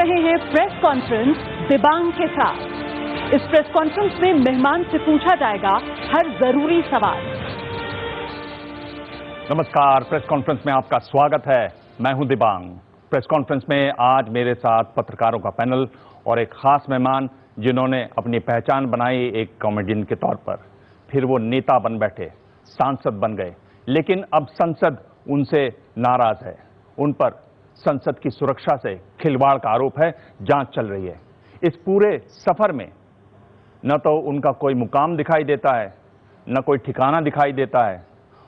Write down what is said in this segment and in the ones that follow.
रहे हैं press conference Dibang के साथ। इस प्रेस कॉन्फ्रेंस में मेहमान से पूछा जाएगा हर जरूरी सवाल। नमस्कार, प्रेस कॉन्फ्रेंस में आपका स्वागत है। मैं हूं दिबांग। प्रेस कॉन्फ्रेंस में आज मेरे साथ पत्रकारों का पैनल और एक खास मेहमान जिन्होंने अपनी पहचान बनाई एक कॉमेडियन के तौर पर, फिर वो नेता बन बैठे, सांसद बन गए, लेकिन अब संसद उनसे नाराज है। उन पर संसद की सुरक्षा से खिलवाड़ का आरोप है, जांच चल रही है। इस पूरे सफर में न तो उनका कोई मुकाम दिखाई देता है, न कोई ठिकाना दिखाई देता है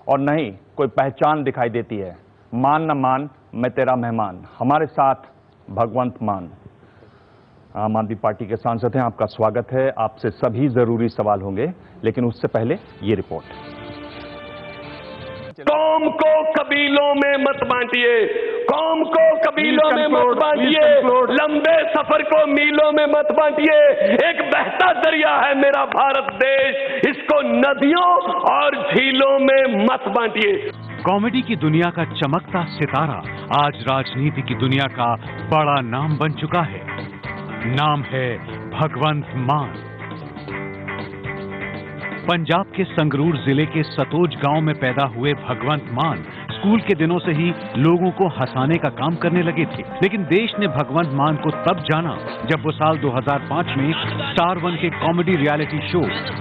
और न ही कोई पहचान दिखाई देती है। मान न मान, मैं तेरा मेहमान। हमारे साथ भगवंत मान, आम आदमी पार्टी के सांसद हैं। आपका स्वागत है। आपसे सभी जरूरी सवाल होंगे, लेकिन उससे पहले ये रिपोर्ट। कौम को कबीलों में मत बांटिए, कौम को कबीलों में मत बांटिए, लंबे सफर को मीलों में मत बांटिए। एक बहता दरिया है मेरा भारत देश, इसको नदियों और झीलों में मत बांटिए। कॉमेडी की दुनिया का चमकता सितारा आज राजनीति की दुनिया का बड़ा नाम बन चुका है। नाम है भगवंत मान। पंजाब के संगरूर जिले के सतोज गांव में पैदा हुए भगवंत मान स्कूल के दिनों से ही लोगों को हंसाने का काम करने लगे थे। लेकिन देश ने भगवंत मान को तब जाना जब वो साल 2005 में स्टार वन के comedy reality show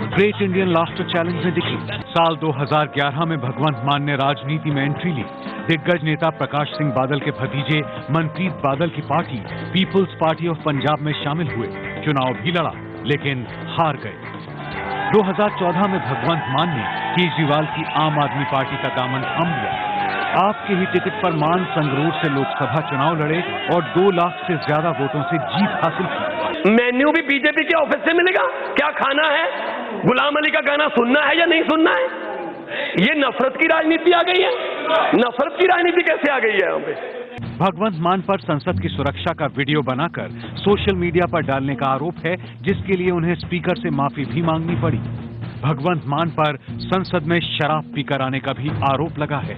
great Indian laughter challenge में दिखे। साल 2011 में भगवंत मान ने राजनीति में एंट्री ली। दिग्गज नेता प्रकाश सिंह बादल के भतीजे मनप्रीत बादल की party people's party of Punjab में शामिल हुए। चुनाव भी लड़ा, लेकिन हार गए। 2014 में भगवंत मान ने केजरीवाल की आम आदमी पार्टी का दामन थाम लिया। आपके ही टिकट पर मान संगरूर से लोकसभा चुनाव लड़े और 2 लाख से ज्यादा वोटों से जीत हासिल की। मेन्यू भी बीजेपी के ऑफिस से मिलेगा। क्या खाना है, गुलाम अली का गाना सुनना है या नहीं सुनना है? ये नफरत की राजनीति आ गई है। नफरत की राजनीति कैसे आ गई है यहाँ पे? भगवंत मान पर संसद की सुरक्षा का वीडियो बनाकर सोशल मीडिया पर डालने का आरोप है, जिसके लिए उन्हें स्पीकर से माफी भी मांगनी पड़ी। भगवंत मान पर संसद में शराब पीकर आने का भी आरोप लगा है।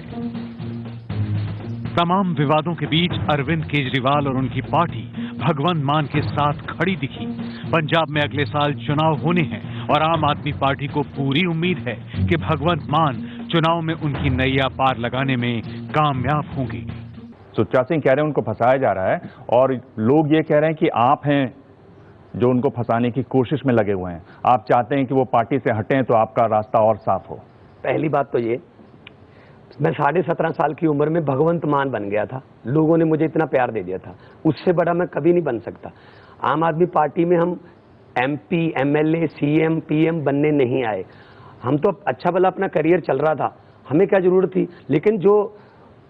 तमाम विवादों के बीच अरविंद केजरीवाल और उनकी पार्टी भगवंत मान के साथ खड़ी दिखी। पंजाब में अगले साल चुनाव होने हैं और आम आदमी पार्टी को पूरी उम्मीद है कि भगवंत मान चुनाव में उनकी नैया पार लगाने में कामयाब होंगे। सुच्चा सिंह कह रहे हैं उनको फंसाया जा रहा है और लोग ये कह रहे हैं कि आप हैं जो उनको फंसाने की कोशिश में लगे हुए हैं। आप चाहते हैं कि वो पार्टी से हटें तो आपका रास्ता और साफ हो। पहली बात तो ये, मैं 17.5 साल की उम्र में भगवंत मान बन गया था। लोगों ने मुझे इतना प्यार दे दिया था, उससे बड़ा मैं कभी नहीं बन सकता। आम आदमी पार्टी में हम MP, MLA, CM, PM बनने नहीं आए। हम तो अच्छा भला अपना करियर चल रहा था, हमें क्या जरूरत थी। लेकिन जो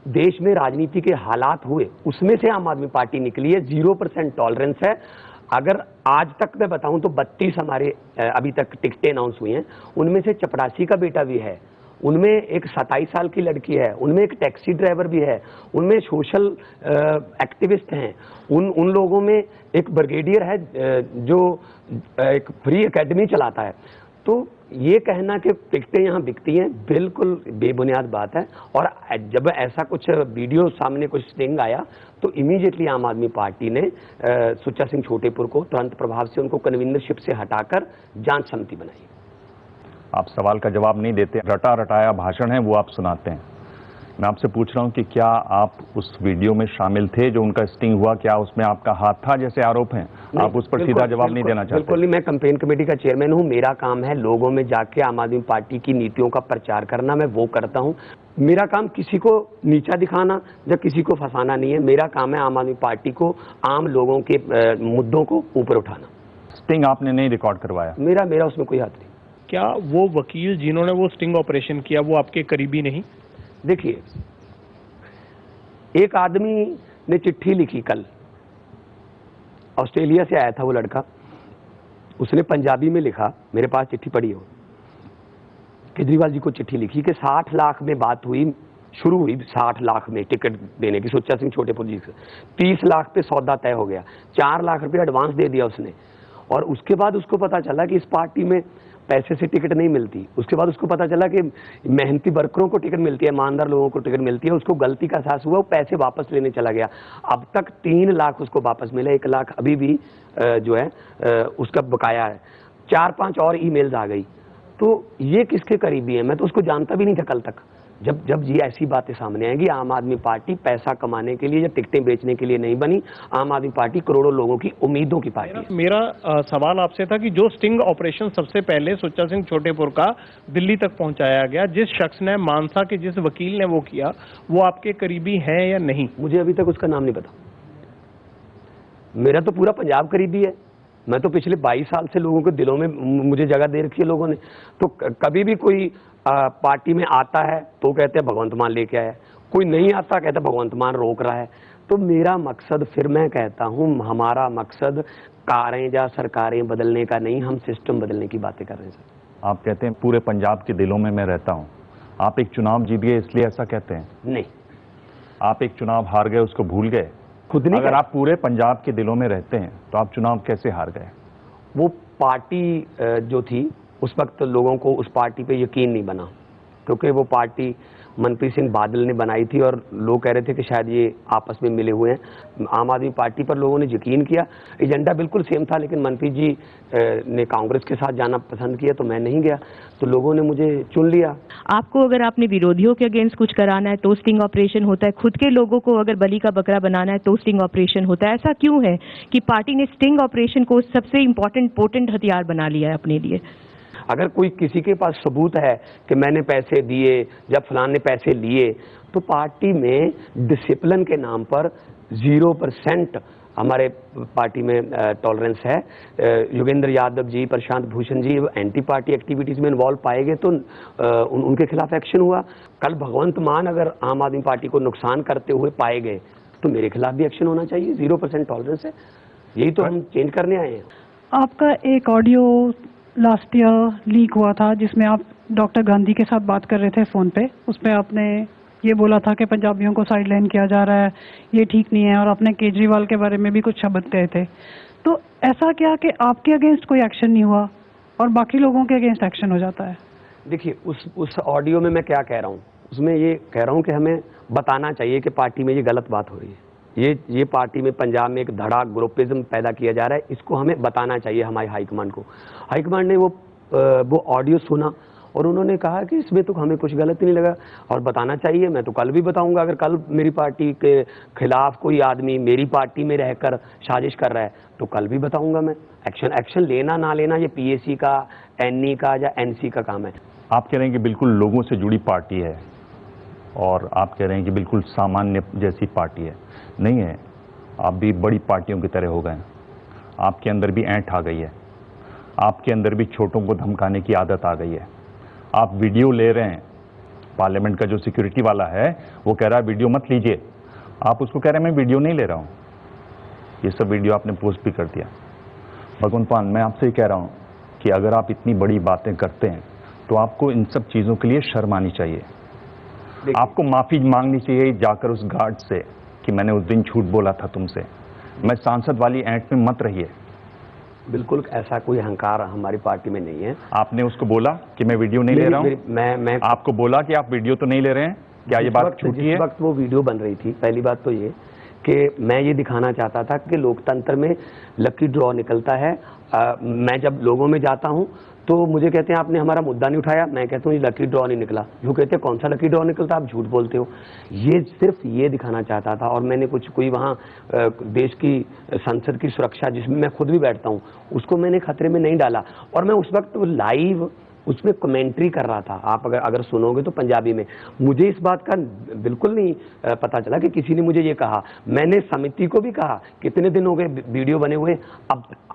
देश में राजनीति के हालात हुए, उसमें से आम आदमी पार्टी निकली है। 0% टॉलरेंस है। अगर आज तक मैं बताऊं तो 32 हमारे अभी तक टिकटें अनाउंस हुई हैं। उनमें से चपरासी का बेटा भी है, उनमें एक 27 साल की लड़की है, उनमें एक टैक्सी ड्राइवर भी है, उनमें सोशल एक्टिविस्ट हैं, उन लोगों में एक ब्रिगेडियर है जो एक फ्री एकेडमी चलाता है। तो ये कहना कि टिकटें यहाँ बिकती हैं, बिल्कुल बेबुनियाद बात है। और जब ऐसा कुछ वीडियो सामने कुछ स्टिंग आया तो इमीडिएटली आम आदमी पार्टी ने सुच्चा सिंह छोटेपुर को तुरंत प्रभाव से उनको कन्वीनरशिप से हटाकर जांच समिति बनाई। आप सवाल का जवाब नहीं देते, रटा रटाया भाषण है वो आप सुनाते हैं। मैं आपसे पूछ रहा हूं कि क्या आप उस वीडियो में शामिल थे जो उनका स्टिंग हुआ? क्या उसमें आपका हाथ था जैसे आरोप हैं? आप उस पर सीधा जवाब नहीं देना चाहते? बिल्कुल नहीं। मैं कैंपेन कमेटी का चेयरमैन हूं। मेरा काम है लोगों में जाके आम आदमी पार्टी की नीतियों का प्रचार करना, मैं वो करता हूं। मेरा काम किसी को नीचा दिखाना या किसी को फंसाना नहीं है। मेरा काम है आम आदमी पार्टी को, आम लोगों के मुद्दों को ऊपर उठाना। स्टिंग आपने नहीं रिकॉर्ड करवाया? मेरा उसमें कोई हाथ नहीं। क्या वो वकील जिन्होंने वो स्टिंग ऑपरेशन किया वो आपके करीबी नहीं? देखिए, एक आदमी ने चिट्ठी लिखी कल, ऑस्ट्रेलिया से आया था वो लड़का। उसने पंजाबी में लिखा, मेरे पास चिट्ठी पड़ी हो, केजरीवाल जी को चिट्ठी लिखी कि 60 लाख में बात हुई, शुरू हुई 60 लाख में टिकट देने की सुच्चा सिंह छोटेपुर जी से। 30 लाख पे सौदा तय हो गया, 4 लाख रुपये एडवांस दे दिया उसने। और उसके बाद उसको पता चला कि इस पार्टी में पैसे से टिकट नहीं मिलती। उसके बाद उसको पता चला कि मेहनती वर्करों को टिकट मिलती है, ईमानदार लोगों को टिकट मिलती है। उसको गलती का एहसास हुआ, वो पैसे वापस लेने चला गया। अब तक 3 लाख उसको वापस मिला, 1 लाख अभी भी जो है उसका बकाया है। 4-5 और ईमेल्स आ गई। तो ये किसके करीबी है? मैं तो उसको जानता भी नहीं था कल तक। जब ये ऐसी बातें सामने आएंगी, आम आदमी पार्टी पैसा कमाने के लिए या टिकटें बेचने के लिए नहीं बनी। आम आदमी पार्टी करोड़ों लोगों की उम्मीदों की पार्टी है। मेरा सवाल आपसे था कि जो स्टिंग ऑपरेशन सबसे पहले सुच्चा सिंह छोटेपुर का दिल्ली तक पहुंचाया गया, जिस शख्स ने, मानसा के जिस वकील ने वो किया, वो आपके करीबी है या नहीं? मुझे अभी तक उसका नाम नहीं पता। मेरा तो पूरा पंजाब करीबी है। मैं तो पिछले 22 साल से लोगों के दिलों में मुझे जगह दे रखी है लोगों ने। तो कभी भी कोई पार्टी में आता है तो कहते हैं भगवंत मान लेके आया, कोई नहीं आता कहते भगवंत मान रोक रहा है। तो मेरा मकसद, फिर मैं कहता हूं, हमारा मकसद कारें या सरकारें बदलने का नहीं, हम सिस्टम बदलने की बातें कर रहे हैं सर। आप कहते हैं पूरे पंजाब के दिलों में मैं रहता हूं। आप एक चुनाव जीत गए इसलिए ऐसा कहते हैं? नहीं, आप एक चुनाव हार गए, उसको भूल गए? खुद नहीं। अगर आप पूरे पंजाब के दिलों में रहते हैं तो आप चुनाव कैसे हार गए? वो पार्टी जो थी उस वक्त लोगों को उस पार्टी पे यकीन नहीं बना, क्योंकि वो पार्टी मनप्रीत सिंह बादल ने बनाई थी और लोग कह रहे थे कि शायद ये आपस में मिले हुए हैं। आम आदमी पार्टी पर लोगों ने यकीन किया। एजेंडा बिल्कुल सेम था, लेकिन मनप्रीत जी ने कांग्रेस के साथ जाना पसंद किया तो मैं नहीं गया, तो लोगों ने मुझे चुन लिया। आपको अगर आपने विरोधियों के अगेंस्ट कुछ कराना है तो स्टिंग ऑपरेशन होता है, खुद के लोगों को अगर बलि का बकरा बनाना है तो स्टिंग ऑपरेशन होता है। ऐसा क्यों है कि पार्टी ने स्टिंग ऑपरेशन को सबसे इम्पोर्टेंट पोटेंट हथियार बना लिया है अपने लिए? अगर कोई किसी के पास सबूत है कि मैंने पैसे दिए या फलान ने पैसे लिए, तो पार्टी में डिसिप्लिन के नाम पर 0% हमारे पार्टी में टॉलरेंस है। Yogendra Yadav ji, Prashant Bhushan ji anti party activities में इन्वॉल्व पाए गए तो उनके खिलाफ एक्शन हुआ। कल भगवंत मान अगर आम आदमी पार्टी को नुकसान करते हुए पाए गए तो मेरे खिलाफ भी एक्शन होना चाहिए। 0% टॉलरेंस है, यही तो हम चेंज करने आए हैं। आपका एक ऑडियो लास्ट ईयर लीक हुआ था जिसमें आप डॉक्टर गांधी के साथ बात कर रहे थे फोन पे। उसमें आपने ये बोला था कि पंजाबियों को साइडलाइन किया जा रहा है, ये ठीक नहीं है, और आपने केजरीवाल के बारे में भी कुछ शब्द कहे थे। तो ऐसा क्या कि आपके अगेंस्ट कोई एक्शन नहीं हुआ और बाकी लोगों के अगेंस्ट एक्शन हो जाता है? देखिए, उस ऑडियो में मैं क्या कह रहा हूँ, उसमें ये कह रहा हूँ कि हमें बताना चाहिए कि पार्टी में ये गलत बात हो रही है। ये पार्टी में पंजाब में एक धड़ा ग्रुपिज्म पैदा किया जा रहा है, इसको हमें बताना चाहिए हमारे हाईकमांड को। हाईकमांड ने वो ऑडियो सुना और उन्होंने कहा कि इसमें तो हमें कुछ गलत नहीं लगा और बताना चाहिए। मैं तो कल भी बताऊंगा, अगर कल मेरी पार्टी के खिलाफ कोई आदमी मेरी पार्टी में रहकर साजिश कर रहा है तो कल भी बताऊंगा मैं। एक्शन लेना ना लेना ये पीएसी का, एनई का या एनसी का काम है। आप कह रहे हैं कि बिल्कुल लोगों से जुड़ी पार्टी है और आप कह रहे हैं कि बिल्कुल सामान्य जैसी पार्टी है। नहीं है, आप भी बड़ी पार्टियों की तरह हो गए हैं। आपके अंदर भी ऐंठ आ गई है, आपके अंदर भी छोटों को धमकाने की आदत आ गई है। आप वीडियो ले रहे हैं, पार्लियामेंट का जो सिक्योरिटी वाला है वो कह रहा है वीडियो मत लीजिए, आप उसको कह रहे हैं मैं वीडियो नहीं ले रहा हूँ। ये सब वीडियो आपने पोस्ट भी कर दिया। भगवंत मान, मैं आपसे ही कह रहा हूँ कि अगर आप इतनी बड़ी बातें करते हैं तो आपको इन सब चीज़ों के लिए शर्म आनी चाहिए। आपको माफ़ी मांगनी चाहिए जाकर उस गार्ड से कि मैंने उस दिन झूठ बोला था तुमसे। मैं सांसद वाली ऐंठ में मत रहिए। बिल्कुल ऐसा कोई अहंकार हमारी पार्टी में नहीं है। आपने उसको बोला कि मैं वीडियो नहीं ले रहा हूँ? मैं आपको बोला कि आप वीडियो तो नहीं ले रहे हैं? क्या ये बात झूठी है? जिस वक्त वो वीडियो बन रही थी, पहली बात तो ये कि मैं ये दिखाना चाहता था कि लोकतंत्र में लकी ड्रॉ निकलता है। मैं जब लोगों में जाता हूँ तो मुझे कहते हैं आपने हमारा मुद्दा नहीं उठाया, मैं कहता हूँ ये लकी ड्रॉ नहीं निकला। वो कहते हैं कौन सा लकी ड्रॉ निकलता, आप झूठ बोलते हो। ये सिर्फ ये दिखाना चाहता था। और मैंने कोई वहाँ देश की संसद की सुरक्षा जिसमें मैं खुद भी बैठता हूँ उसको मैंने खतरे में नहीं डाला। और मैं उस वक्त लाइव उसमें कमेंट्री कर रहा था। आप अगर सुनोगे तो पंजाबी में। मुझे इस बात का बिल्कुल नहीं पता चला कि किसी ने मुझे ये कहा। मैंने समिति को भी कहा कितने दिन हो गए वीडियो बने हुए,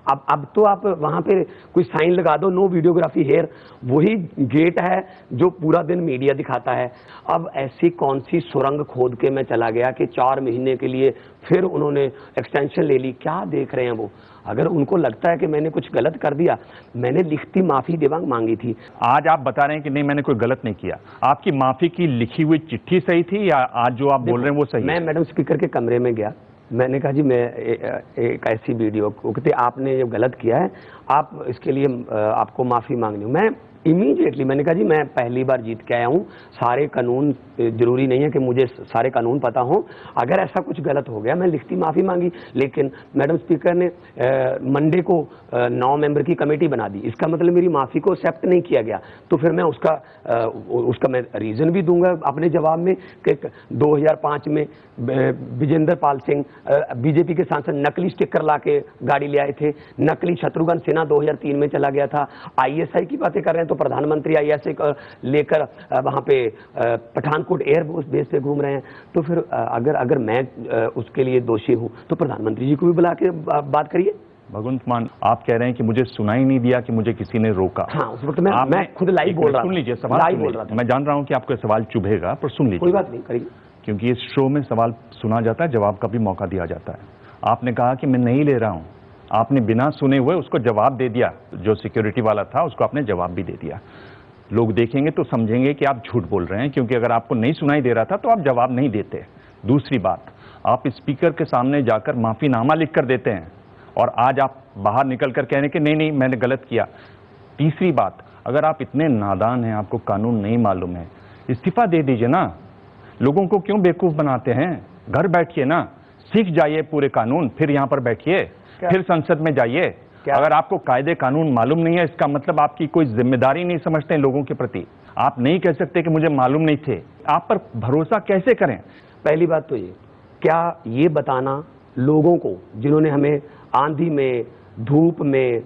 अब तो आप वहाँ पे कोई साइन लगा दो, नो वीडियोग्राफी हेयर। वही गेट है जो पूरा दिन मीडिया दिखाता है। अब ऐसी कौन सी सुरंग खोद के मैं चला गया कि 4 महीने के लिए फिर उन्होंने एक्सटेंशन ले ली। क्या देख रहे हैं वो? अगर उनको लगता है कि मैंने कुछ गलत कर दिया, मैंने लिखती माफी देवांग मांगी थी। आज आप बता रहे हैं कि नहीं मैंने कोई गलत नहीं किया। आपकी माफी की लिखी हुई चिट्ठी सही थी या आज जो आप बोल रहे हैं वो सही? मैं मैडम स्पीकर के कमरे में गया, मैंने कहा जी मैं एक ऐसी वीडियो को कहते आपने जो गलत किया है आप इसके लिए आपको माफ़ी मांगनी हूँ। मैं इमीडिएटली मैंने कहा जी मैं पहली बार जीत के आया हूँ, सारे कानून जरूरी नहीं है कि मुझे सारे कानून पता हों, अगर ऐसा कुछ गलत हो गया मैं लिखती माफ़ी मांगी। लेकिन मैडम स्पीकर ने मंडे को 9 मेंबर की कमेटी बना दी, इसका मतलब मेरी माफ़ी को एक्सेप्ट नहीं किया गया। तो फिर मैं उसका मैं रीज़न भी दूंगा अपने जवाब में कि 2005 में विजेंद्र पाल सिंह बीजेपी के सांसद नकली स्टिकर ला के गाड़ी ले आए थे, नकली शत्रुघ्न सिन्हा 2003 में चला गया था। ISI की बातें कर रहे हैं तो प्रधानमंत्री ISI लेकर वहाँ पे पठानकोट एयरबेस बेस पे घूम रहे हैं। तो फिर अगर मैं उसके लिए दोषी हूँ तो प्रधानमंत्री जी को भी बुला के बात करिए। भगवंत मान, आप कह रहे हैं कि मुझे सुनाई नहीं दिया कि मुझे किसी ने रोका। हाँ, उस वक्त मैं खुद लाइव बोल रहा था। सुन लीजिए, सवाल लाइव बोल रहा था। मैं जान रहा हूं कि आपको सवाल चुभेगा, पर सुन लीजिए। कोई बात नहीं, करिए। क्योंकि इस शो में सवाल सुना जाता है, जवाब का भी मौका दिया जाता है। आपने कहा कि मैं नहीं ले रहा हूं, आपने बिना सुने हुए उसको जवाब दे दिया। जो सिक्योरिटी वाला था उसको आपने जवाब भी दे दिया। लोग देखेंगे तो समझेंगे कि आप झूठ बोल रहे हैं, क्योंकि अगर आपको नहीं सुनाई दे रहा था तो आप जवाब नहीं देते। दूसरी बात, आप स्पीकर के सामने जाकर माफीनामा लिख कर देते हैं और आज आप बाहर निकल कर कह रहे हैं कि नहीं नहीं मैंने गलत किया। तीसरी बात, अगर आप इतने नादान हैं, आपको कानून नहीं मालूम है, इस्तीफा दे दीजिए ना। लोगों को क्यों बेवकूफ बनाते हैं? घर बैठिए ना, सीख जाइए पूरे कानून, फिर यहाँ पर बैठिए, फिर संसद में जाइए। अगर आपको कायदे कानून मालूम नहीं है, इसका मतलब आपकी कोई जिम्मेदारी नहीं समझते हैं लोगों के प्रति। आप नहीं कह सकते कि मुझे मालूम नहीं थे। आप पर भरोसा कैसे करें? पहली बात तो ये, क्या ये बताना लोगों को जिन्होंने हमें आंधी में, धूप में,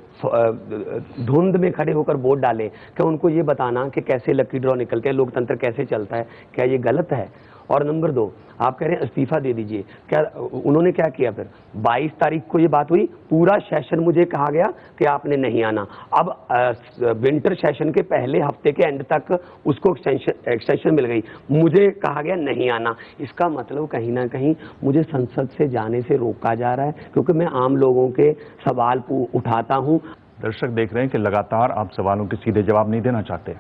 धुंध में खड़े होकर वोट डाले, क्या उनको ये बताना कि कैसे लकी ड्रॉ निकलते हैं, लोकतंत्र कैसे चलता है, क्या ये गलत है? और नंबर 2, आप कह रहे हैं इस्तीफा दे दीजिए, क्या उन्होंने क्या किया? फिर 22 तारीख को ये बात हुई, पूरा सेशन मुझे कहा गया कि आपने नहीं आना। अब विंटर सेशन के पहले हफ्ते के एंड तक उसको एक्सटेंशन मिल गई, मुझे कहा गया नहीं आना। इसका मतलब कहीं ना कहीं मुझे संसद से जाने से रोका जा रहा है, क्योंकि मैं आम लोगों के सवाल उठाता हूँ। दर्शक देख रहे हैं कि लगातार आप सवालों के सीधे जवाब नहीं देना चाहते।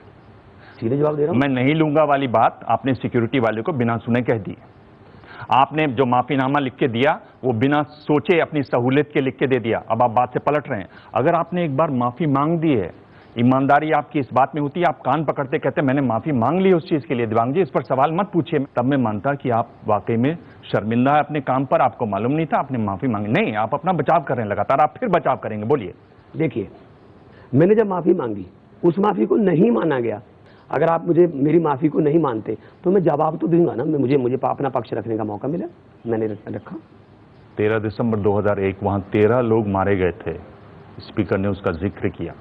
सीधे जवाब दे रहा हूं। मैं नहीं लूंगा वाली बात आपने सिक्योरिटी वाले को बिना सुने कह दी। आपने जो माफीनामा लिख के दिया वो बिना सोचे अपनी सहूलियत के लिख के दे दिया। अब आप बात से पलट रहे हैं। अगर आपने एक बार माफी मांग दी है, ईमानदारी आपकी इस बात में होती है, आप कान पकड़ते कहते मैंने माफी मांग ली उस चीज के लिए, दिवांग जी इस पर सवाल मत पूछिए, तब मैं मानता कि आप वाकई में शर्मिंदा है अपने काम पर, आपको मालूम नहीं था, आपने माफी मांगी। नहीं, आप अपना बचाव कर रहे हैं लगातार, आप फिर बचाव करेंगे, बोलिए। देखिए, मैंने जब माफी मांगी, उस माफी को नहीं माना गया। अगर आप मुझे मेरी माफी को नहीं मानते तो मैं जवाब तो दूंगा ना, मुझे अपना पक्ष रखने का मौका मिला, मैंने रखा। 13 दिसंबर 2001 वहां 13 लोग मारे गए थे, स्पीकर ने उसका जिक्र किया।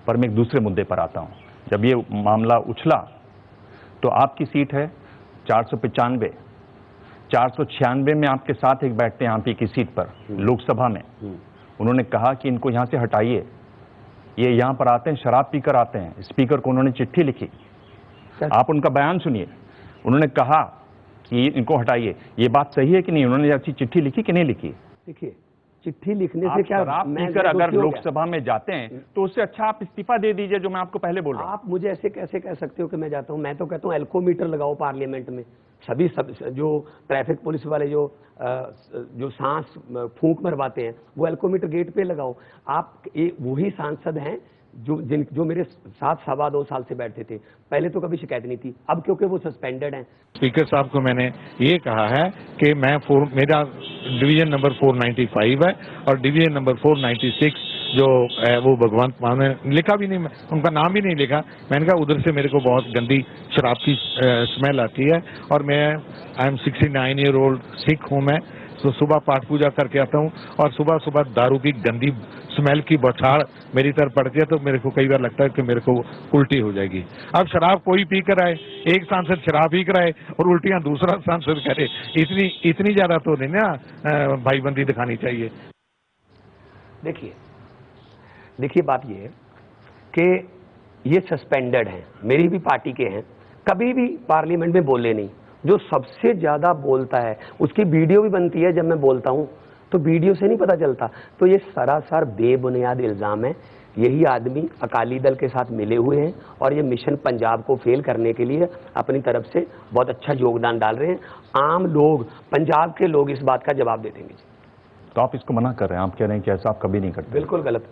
पर मैं एक दूसरे मुद्दे पर आता हूं। जब ये मामला उछला तो आपकी सीट है 495, 496 में आपके साथ एक बैठते हैं आप ही की सीट पर लोकसभा में। उन्होंने कहा कि इनको यहां से हटाइए, ये यहां पर आते हैं शराब पीकर आते हैं। स्पीकर को उन्होंने चिट्ठी लिखी, आप उनका बयान सुनिए। उन्होंने कहा कि इनको हटाइए। ये बात सही है कि नहीं? उन्होंने अच्छी चिट्ठी लिखी कि नहीं लिखी? देखिए, चिट्ठी लिखने से क्या, शराब पीकर अगर लोकसभा में जाते हैं तो उससे अच्छा आप इस्तीफा दे दीजिए, जो मैं आपको पहले बोल रहा हूं। आप मुझे ऐसे कैसे कह सकते हो कि मैं जाता हूं? मैं तो कहता हूं एल्कोमीटर लगाओ पार्लियामेंट में। सभी जो ट्रैफिक पुलिस वाले जो सांस फूंक मरवाते हैं वो एल्कोमीटर गेट पे लगाओ। आप वही सांसद हैं जो मेरे साथ 2.25 साल से बैठते थे। पहले तो कभी शिकायत नहीं थी, अब क्योंकि वो सस्पेंडेड हैं। स्पीकर साहब को मैंने ये कहा है कि मेरा डिवीजन नंबर 495 है और डिवीजन नंबर 496 जो है वो भगवंत मान ने लिखा भी नहीं, उनका नाम भी नहीं लिखा। मैंने कहा उधर से मेरे को बहुत गंदी शराब की स्मेल आती है और I am 69 year old Sikh हूँ मैं, तो सुबह पाठ पूजा करके आता हूँ और सुबह सुबह दारू की गंदी स्मेल की बौछार मेरी तरफ पड़ती है तो मेरे को कई बार लगता है कि मेरे को उल्टी हो जाएगी। अब शराब कोई पी कर आए, एक सांसद शराब पी कर आए और उल्टियां दूसरा सांसद करे, इतनी ज्यादा तो नहीं ना भाईबंदी दिखानी चाहिए। देखिए बात ये है कि ये सस्पेंडेड हैं, मेरी भी पार्टी के हैं, कभी भी पार्लियामेंट में बोले नहीं। जो सबसे ज्यादा बोलता है उसकी वीडियो भी बनती है, जब मैं बोलता हूं तो वीडियो से नहीं पता चलता। तो ये सरासर बेबुनियाद इल्जाम है। यही आदमी अकाली दल के साथ मिले हुए हैं और ये मिशन पंजाब को फेल करने के लिए अपनी तरफ से बहुत अच्छा योगदान डाल रहे हैं। आम लोग, पंजाब के लोग इस बात का जवाब दे देंगे। तो आप इसको मना कर रहे हैं, आप कह रहे हैं कि ऐसा आप कभी नहीं करते। बिल्कुल गलत।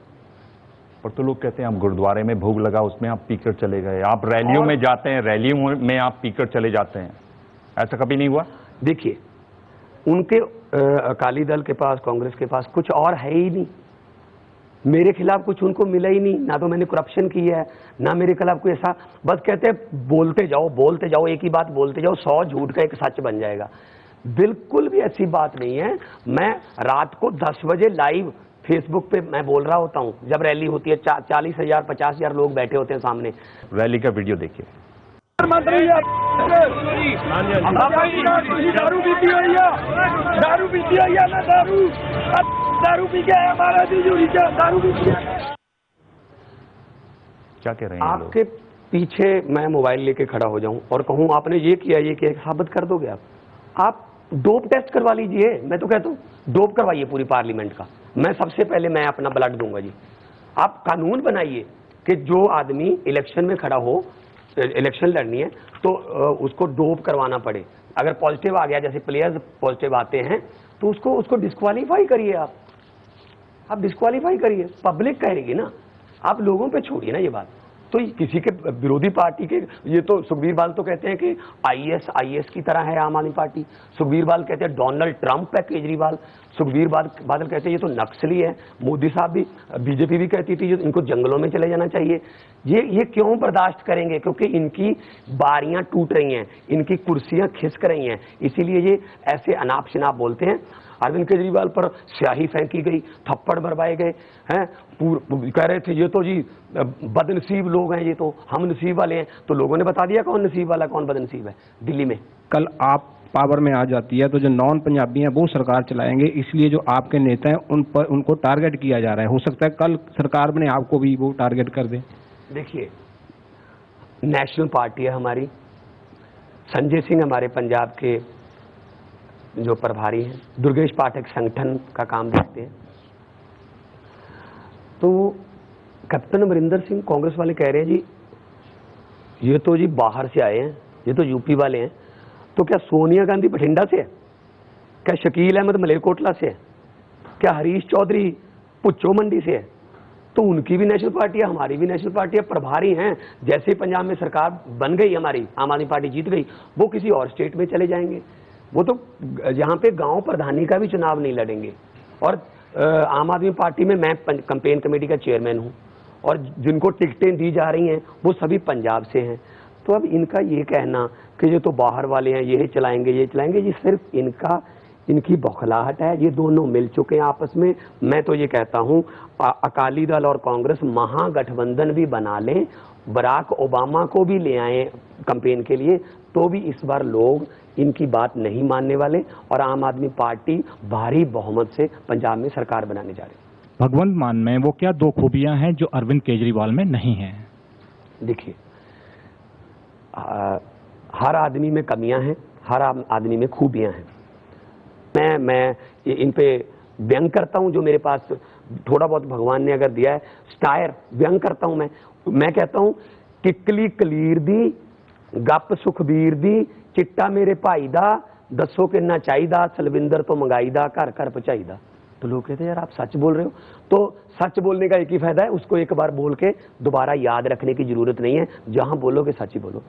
पर तो लोग कहते हैं आप गुरुद्वारे में भोग लगा उसमें आप पीकर चले गए, आप रैलियों में जाते हैं, रैलियों में आप पीकर चले जाते हैं, ऐसा कभी नहीं हुआ? देखिए, उनके अकाली दल के पास, कांग्रेस के पास कुछ और है ही नहीं। मेरे खिलाफ कुछ उनको मिला ही नहीं, ना तो मैंने करप्शन की है, ना मेरे खिलाफ कोई ऐसा। बस कहते हैं बोलते जाओ, एक ही बात बोलते जाओ, 100 झूठ का एक सच बन जाएगा। बिल्कुल भी ऐसी बात नहीं है। मैं रात को 10 बजे लाइव फेसबुक पे मैं बोल रहा होता हूं, जब रैली होती है, 40,000 50,000 लोग बैठे होते हैं सामने। रैली का वीडियो देखिए। दारू पीती हुई है ना, दारू पी के हमारा दारू पीती है। क्या कह रहे हैं आपके पीछे मैं मोबाइल लेके खड़ा हो जाऊं और कहूं आपने ये किया, साबित कर दोगे आप डोप टेस्ट करवा लीजिए। मैं तो कहता हूं डोप करवाइए पूरी पार्लियामेंट का। मैं सबसे पहले मैं अपना ब्लड दूंगा जी। आप कानून बनाइए कि जो आदमी इलेक्शन में खड़ा हो, इलेक्शन लड़नी है तो उसको डोप करवाना पड़े। अगर पॉजिटिव आ गया, जैसे प्लेयर्स पॉजिटिव आते हैं, तो उसको डिस्क्वालीफाई करिए। आप डिस्क्वालीफाई करिए, पब्लिक कहेगी ना, आप लोगों पे छोड़िए ना ये बात। तो किसी के विरोधी पार्टी के, ये तो सुखबीर बादल तो कहते हैं कि आईएएस की तरह है आम आदमी पार्टी। सुखबीर बादल कहते हैं डोनाल्ड ट्रंप है केजरीवाल। सुखबीर बादल कहते हैं ये तो नक्सली है। मोदी साहब भी, बीजेपी भी कहती थी इनको जंगलों में चले जाना चाहिए। ये क्यों बर्दाश्त करेंगे? क्योंकि इनकी बारियां टूट रही हैं, इनकी कुर्सियां खिसक रही हैं, इसीलिए ये ऐसे अनाप शनाप बोलते हैं। अरविंद केजरीवाल पर स्याही फेंकी गई, थप्पड़ मरवाए गए हैं, कह रहे थे ये तो जी बदनसीब लोग हैं, ये तो हम नसीब वाले हैं। तो लोगों ने बता दिया कौन नसीब वाला कौन बदनसीब है दिल्ली में। कल आप पावर में आ जाती है तो जो नॉन पंजाबी हैं वो सरकार चलाएंगे, इसलिए जो आपके नेता हैं उन पर उनको टारगेट किया जा रहा है। हो सकता है कल सरकार में आपको भी वो टारगेट कर दे। देखिए, नेशनल पार्टी है हमारी। संजय सिंह हमारे पंजाब के जो प्रभारी हैं, दुर्गेश पाठक संगठन का काम देखते हैं। तो कैप्टन अमरिंदर सिंह कांग्रेस वाले कह रहे हैं जी ये तो जी बाहर से आए हैं, ये तो यूपी वाले हैं। तो क्या सोनिया गांधी बठिंडा से है? क्या शकील अहमद मलेरकोटला से है? क्या हरीश चौधरी पुच्चो मंडी से है? तो उनकी भी नेशनल पार्टी है, हमारी भी नेशनल पार्टी है, प्रभारी हैं। जैसे पंजाब में सरकार बन गई, हमारी आम आदमी पार्टी जीत गई, वो किसी और स्टेट में चले जाएंगे। वो तो यहाँ पे गांव प्रधानी का भी चुनाव नहीं लड़ेंगे। और आम आदमी पार्टी में मैं कैंपेन कमेटी का चेयरमैन हूँ और जिनको टिकटें दी जा रही हैं वो सभी पंजाब से हैं। तो अब इनका ये कहना कि ये तो बाहर वाले हैं, ये चलाएंगे, ये सिर्फ इनकी बौखलाहट है। ये दोनों मिल चुके हैं आपस में। मैं तो ये कहता हूँ अकाली दल और कांग्रेस महागठबंधन भी बना लें, बराक ओबामा को भी ले आए कैंपेन के लिए, तो भी इस बार लोग इनकी बात नहीं मानने वाले और आम आदमी पार्टी भारी बहुमत से पंजाब में सरकार बनाने जा रही है। भगवंत मान में वो क्या दो खूबियां हैं जो अरविंद केजरीवाल में नहीं हैं? देखिए, हर आदमी में कमियां हैं, हर आदमी में खूबियां हैं। मैं इन पे व्यंग करता हूं, जो मेरे पास थोड़ा बहुत भगवान ने अगर दिया है, स्टायर व्यंग करता हूं। मैं कहता हूं किकली कलीर दी गप सुखबीर दी चिट्टा मेरे भाई दा दसो किन्ना चाहिदा सलविंदर तो मंगाई दा घर घर पहुंचाई दा। तो लोग कहते हैं यार आप सच बोल रहे हो। तो सच बोलने का एक ही फायदा है, उसको एक बार बोल के दोबारा याद रखने की जरूरत नहीं है। जहां बोलोगे सच ही बोलो।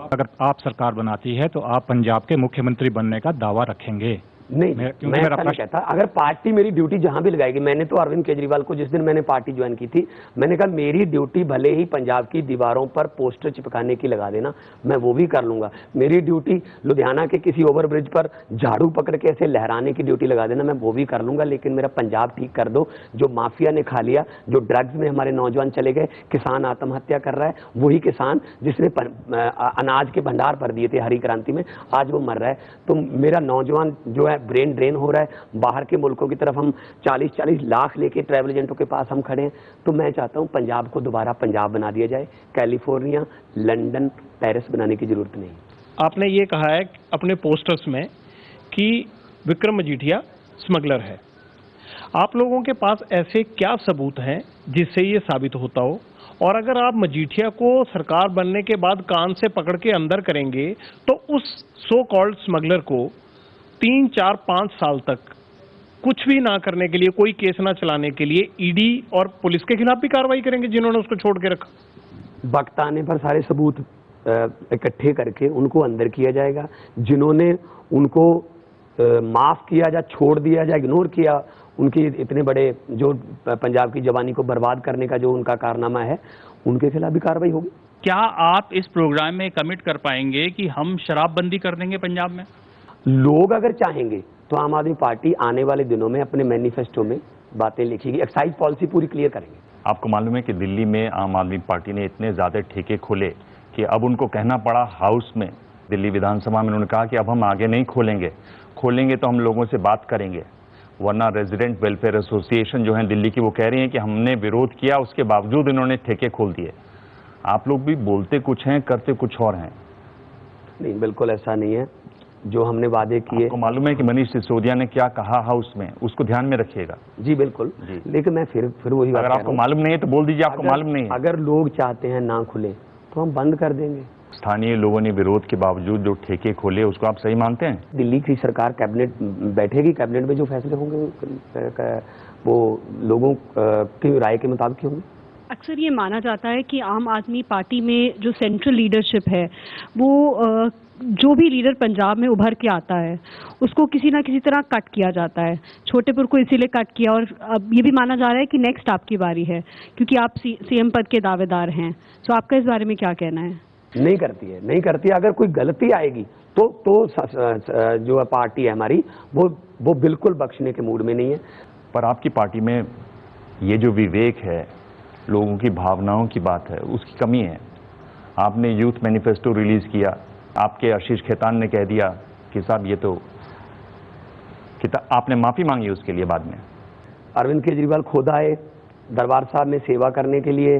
अगर आप सरकार बनाती है तो आप पंजाब के मुख्यमंत्री बनने का दावा रखेंगे? नहीं, मैं ऐसा नहीं कहता। अगर पार्टी मेरी ड्यूटी जहां भी लगाएगी, मैंने तो अरविंद केजरीवाल को जिस दिन मैंने पार्टी ज्वाइन की थी, मैंने कहा मेरी ड्यूटी भले ही पंजाब की दीवारों पर पोस्टर चिपकाने की लगा देना, मैं वो भी कर लूंगा। मेरी ड्यूटी लुधियाना के किसी ओवरब्रिज पर झाड़ू पकड़ के ऐसे लहराने की ड्यूटी लगा देना, मैं वो भी कर लूंगा। लेकिन मेरा पंजाब ठीक कर दो। जो माफिया ने खा लिया, जो ड्रग्स में हमारे नौजवान चले गए, किसान आत्महत्या कर रहा है, वही किसान जिसने अनाज के भंडार भर दिए थे हरी क्रांति में, आज वो मर रहा है। तो मेरा नौजवान जो है ब्रेन ड्रेन हो रहा है। बाहर के मुल्कों की तरफ हम 40-40 लाख लेके ट्रैवल एजेंटों के पास हम खड़े हैं। तो मैं चाहता हूं पंजाब को दोबारा पंजाब बना दिया जाए। कैलिफोर्निया, लंदन, पेरिस बनाने की जरूरत नहीं। आपने ये कहा है अपने पोस्टर्स में कि विक्रम मजीठिया स्मगलर है। आप लोगों के पास ऐसे क्या सबूत हैं जिससे ये साबित होता हो? और अगर आप मजीठिया को सरकार बनने के बाद कान से पकड़ के अंदर करेंगे तो उस सो कॉल्ड स्मगलर को 3, 4, 5 साल तक कुछ भी ना करने के लिए, कोई केस ना चलाने के लिए ईडी और पुलिस के खिलाफ भी कार्रवाई करेंगे जिन्होंने उसको छोड़ के रखा? वक्त आने पर सारे सबूत इकट्ठे करके उनको अंदर किया जाएगा। जिन्होंने उनको माफ किया या छोड़ दिया या इग्नोर किया, उनकी इतने बड़े जो पंजाब की जवानी को बर्बाद करने का जो उनका कारनामा है, उनके खिलाफ भी कार्रवाई होगी। क्या आप इस प्रोग्राम में कमिट कर पाएंगे कि हम शराबबंदी कर देंगे पंजाब में? लोग अगर चाहेंगे तो आम आदमी पार्टी आने वाले दिनों में अपने मैनिफेस्टो में बातें लिखेगी, एक्साइज पॉलिसी पूरी क्लियर करेंगे। आपको मालूम है कि दिल्ली में आम आदमी पार्टी ने इतने ज्यादा ठेके खोले कि अब उनको कहना पड़ा हाउस में, दिल्ली विधानसभा में उन्होंने कहा कि अब हम आगे नहीं खोलेंगे तो हम लोगों से बात करेंगे, वरना रेजिडेंट वेलफेयर एसोसिएशन जो है दिल्ली की, वो कह रही हैं कि हमने विरोध किया, उसके बावजूद इन्होंने ठेके खोल दिए। आप लोग भी बोलते कुछ हैं, करते कुछ और हैं। नहीं, बिल्कुल ऐसा नहीं है। जो हमने वादे किए, आपको मालूम है कि मनीष सिसोदिया ने क्या कहा हाउस में, उसको ध्यान में रखिएगा। जी बिल्कुल जी। लेकिन मैं फिर वही बात, अगर आपको मालूम नहीं है तो बोल दीजिए आपको मालूम नहीं है। अगर लोग चाहते हैं ना खुले तो हम बंद कर देंगे। स्थानीय लोगों ने विरोध के बावजूद जो ठेके खोले, उसको आप सही मानते हैं? दिल्ली की सरकार कैबिनेट बैठेगी, कैबिनेट में जो फैसले होंगे वो लोगों की राय के मुताबिक होंगे। अक्सर ये माना जाता है कि आम आदमी पार्टी में जो सेंट्रल लीडरशिप है वो जो भी लीडर पंजाब में उभर के आता है उसको किसी ना किसी तरह कट किया जाता है। छोटेपुर को इसीलिए कट किया, और अब ये भी माना जा रहा है कि नेक्स्ट आपकी बारी है क्योंकि आप सीएम पद के दावेदार हैं। तो आपका इस बारे में क्या कहना है? नहीं करती है। अगर कोई गलती आएगी तो जो पार्टी है हमारी वो बिल्कुल बख्शने के मूड में नहीं है। पर आपकी पार्टी में ये जो विवेक है, लोगों की भावनाओं की बात है, उसकी कमी है। आपने यूथ मैनिफेस्टो रिलीज किया, आपके आशीष खेतान ने कह दिया कि साहब ये तो आपने माफी मांगी उसके लिए बाद में। अरविंद केजरीवाल खुद आए दरबार साहब में सेवा करने के लिए,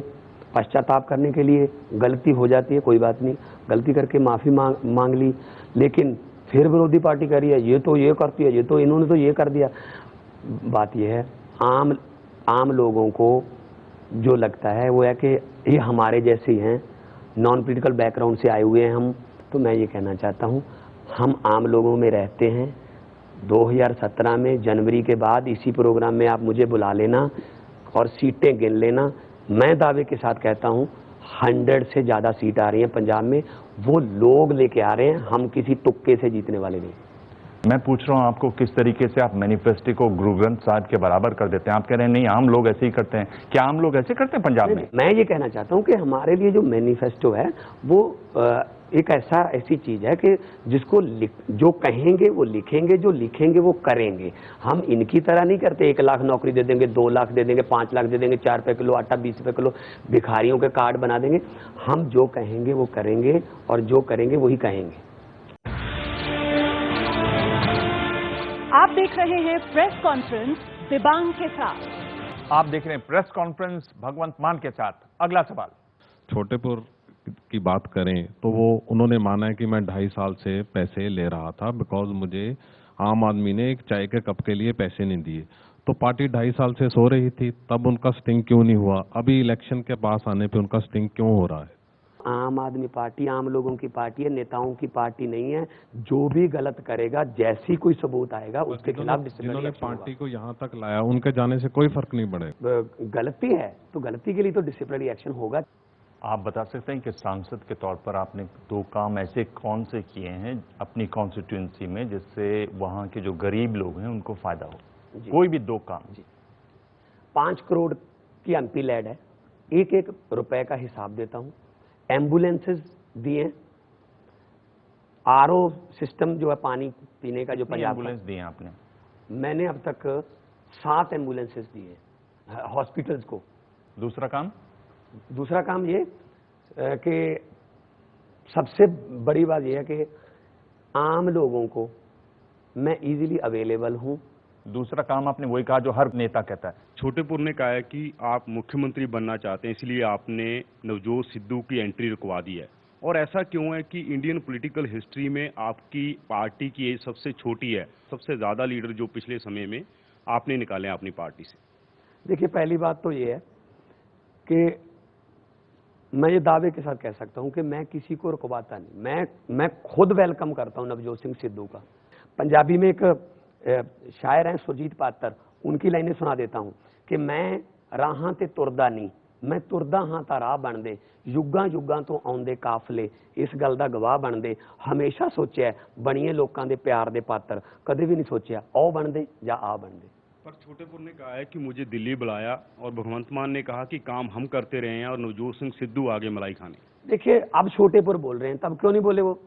पश्चाताप करने के लिए। गलती हो जाती है, कोई बात नहीं, गलती करके माफी मांग ली, लेकिन फिर विरोधी पार्टी कह रही है ये तो ये करती है, ये तो इन्होंने तो ये कर दिया। बात यह है, आम लोगों को जो लगता है वो है कि ये हमारे जैसे ही हैं, नॉन पॉलिटिकल बैकग्राउंड से आए हुए हैं हम। तो मैं ये कहना चाहता हूँ, हम आम लोगों में रहते हैं। 2017 में जनवरी के बाद इसी प्रोग्राम में आप मुझे बुला लेना और सीटें गिन लेना। मैं दावे के साथ कहता हूँ 100 से ज़्यादा सीट आ रही हैं पंजाब में, वो लोग लेके आ रहे हैं, हम किसी तुक्के से जीतने वाले नहीं। मैं पूछ रहा हूं आपको, किस तरीके से आप मैनिफेस्टो को गुरु ग्रंथ साहिब के बराबर कर देते हैं? आप कह रहे हैं नहीं, आम लोग ऐसे ही करते हैं। क्या आम लोग ऐसे करते हैं पंजाब में? मैं ये कहना चाहता हूँ कि हमारे लिए जो मैनिफेस्टो है वो एक ऐसी चीज है कि जिसको जो कहेंगे वो लिखेंगे, जो लिखेंगे वो करेंगे। हम इनकी तरह नहीं करते 1 लाख नौकरी दे देंगे, 2 लाख दे देंगे, 5 लाख दे देंगे, 4 रुपए किलो आटा, 20 रुपए किलो भिखारियों के कार्ड बना देंगे। हम जो कहेंगे वो करेंगे और जो करेंगे वही कहेंगे। आप देख रहे हैं प्रेस कॉन्फ्रेंस दिबांग के साथ। आप देख रहे हैं प्रेस कॉन्फ्रेंस भगवंत मान के साथ। अगला सवाल। छोटेपुर की बात करें तो वो उन्होंने माना है कि मैं 2.5 साल से पैसे ले रहा था बिकॉज मुझे आम आदमी ने एक चाय के कप के लिए पैसे नहीं दिए। तो पार्टी 2.5 साल से सो रही थी, तब उनका स्टिंग क्यों नहीं हुआ? अभी इलेक्शन के पास आने पे उनका स्टिंग क्यों हो रहा है? आम आदमी पार्टी आम लोगों की पार्टी है, नेताओं की पार्टी नहीं है। जो भी गलत करेगा, जैसी कोई सबूत आएगा उसके खिलाफ जिन्होंने पार्टी को यहाँ तक लाया, उनके जाने से कोई फर्क नहीं पड़ेगा। गलती है तो गलती के लिए तो डिसिप्लिनरी एक्शन होगा। आप बता सकते हैं कि सांसद के तौर पर आपने 2 काम ऐसे कौन से किए हैं अपनी कॉन्स्टिट्यूंसी में जिससे वहाँ के जो गरीब लोग हैं उनको फायदा हो? कोई भी 2 काम। 5 करोड़ की एमपी लैड है, 1-1 रुपए का हिसाब देता हूँ। एम्बुलेंसेज दिए, आरओ सिस्टम जो है पानी पीने का जो पंजाब एम्बुलेंस दिए आपने? मैंने अब तक 7 एम्बुलेंसेज दिए हॉस्पिटल्स को। दूसरा काम ये कि सबसे बड़ी बात यह है कि आम लोगों को मैं इजीली अवेलेबल हूं। दूसरा काम आपने वही कहा जो हर नेता कहता है। छोटेपुर ने कहा है कि आप मुख्यमंत्री बनना चाहते हैं, इसलिए आपने नवजोत सिद्धू की एंट्री रुकवा दी है। और ऐसा क्यों है कि इंडियन पॉलिटिकल हिस्ट्री में आपकी पार्टी की एज सबसे छोटी है? सबसे ज़्यादा लीडर जो पिछले समय में आपने निकाले हैं अपनी पार्टी से? देखिए, पहली बात तो ये है कि मैं ये दावे के साथ कह सकता हूं कि मैं किसी को रुकवाता नहीं। मैं खुद वेलकम करता हूं नवजोत सिंह सिद्धू का। पंजाबी में एक शायर हैं सुरजीत पात्र, उनकी लाइनें सुना देता हूं कि मैं राहां ते तुरदा नहीं, मैं तुरदा हां तां राह बनदे, युगां युगां तो आउंदे काफले इस गल दा गवाह बनदे, हमेशा सोचिया बणीए लोकां दे प्यार दे पात्र, कदे भी नहीं सोचिया औ बनदे जां आ बनदे। पर छोटेपुर ने कहा है कि मुझे दिल्ली बुलाया और भगवंत मान ने कहा कि काम हम करते रहे हैं और नवजोत सिंह सिद्धू आगे मलाई खाने। देखिए, अब छोटेपुर बोल रहे हैं, तब क्यों नहीं बोले वो?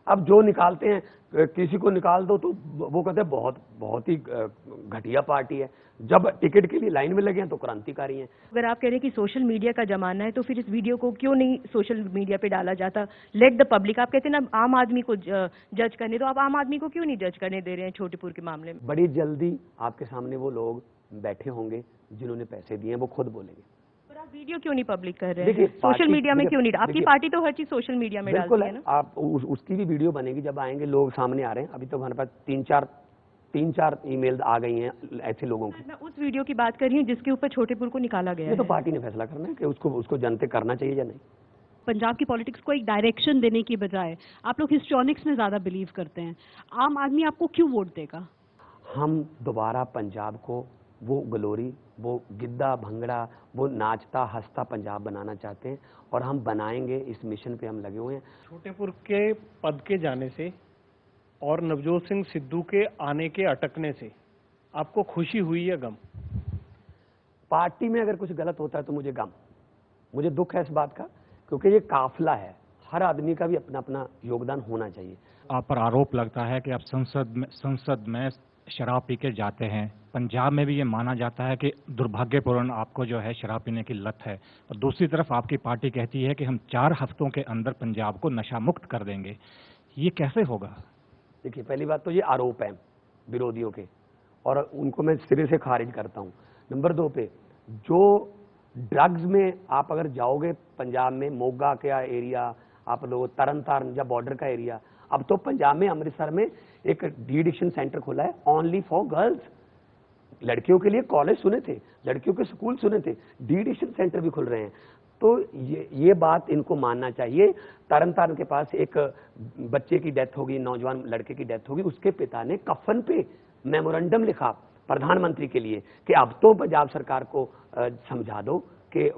अब जो निकालते हैं, किसी को निकाल दो तो वो कहते हैं बहुत ही घटिया पार्टी है। जब टिकट के लिए लाइन में लगे हैं तो क्रांतिकारी हैं। अगर आप कह रहे हैं कि सोशल मीडिया का जमाना है तो फिर इस वीडियो को क्यों नहीं सोशल मीडिया पे डाला जाता? लेट द पब्लिक, आप कहते हैं ना आम आदमी को जज करने, तो आप आम आदमी को क्यों नहीं जज करने दे रहे हैं छोटेपुर के मामले में? बड़ी जल्दी आपके सामने वो लोग बैठे होंगे जिन्होंने पैसे दिए हैं, वो खुद बोलेंगे। पर आप वीडियो क्यों नहीं पब्लिक कर रहे हैं? देखिए, सोशल मीडिया में क्यों नहीं? आपकी पार्टी तो हर चीज सोशल मीडिया में डालती है ना। आप उसकी भी वीडियो बनेगी, जब आएंगे लोग सामने आ रहे हैं। अभी तो हमारे पास तीन चार ईमेल आ गई हैं ऐसे लोगों की। मैं उस वीडियो की बात कर रही हूँ जिसके ऊपर छोटेपुर को निकाला गया है। ये तो पार्टी ने फैसला करना है कि उसको जनते करना चाहिए या नहीं। पंजाब की पॉलिटिक्स को एक डायरेक्शन देने की बजाय आप लोग हिस्ट्रॉनिक्स में ज़्यादा बिलीव करते हैं। आम आदमी आपको क्यों वोट देगा? हम दोबारा पंजाब को वो ग्लोरी, वो गिद्दा भंगड़ा, वो नाचता हंसता पंजाब बनाना चाहते हैं और हम बनाएंगे। इस मिशन पे हम लगे हुए हैं। छोटेपुर के पद के जाने से और नवजोत सिंह सिद्धू के आने के अटकने से आपको खुशी हुई या गम? पार्टी में अगर कुछ गलत होता है तो मुझे दुख है इस बात का, क्योंकि ये काफिला है। हर आदमी का भी अपना अपना योगदान होना चाहिए। आप पर आरोप लगता है कि आप संसद में शराब पी के जाते हैं। पंजाब में भी ये माना जाता है कि दुर्भाग्यपूर्ण आपको जो है शराब पीने की लत है, और दूसरी तरफ आपकी पार्टी कहती है कि हम 4 हफ्तों के अंदर पंजाब को नशा मुक्त कर देंगे। ये कैसे होगा? देखिए, पहली बात तो ये आरोप है विरोधियों के और उनको मैं सिरे से खारिज करता हूं। नंबर 2 पे, जो ड्रग्स में आप अगर जाओगे पंजाब में, मोगा का एरिया, आप लोग तरन तारण या बॉर्डर का एरिया, अब तो पंजाब में अमृतसर में एक डी एडिक्शन सेंटर खुला है ओनली फॉर गर्ल्स। लड़कियों के लिए कॉलेज सुने थे, लड़कियों के स्कूल सुने थे, डी एडिक्शन सेंटर भी खुल रहे हैं। तो ये बात इनको मानना चाहिए। तरन तारण के पास एक बच्चे की डेथ होगी, नौजवान लड़के की डेथ होगी, उसके पिता ने कफन पे मेमोरेंडम लिखा प्रधानमंत्री के लिए कि अब तो पंजाब सरकार को समझा दो कि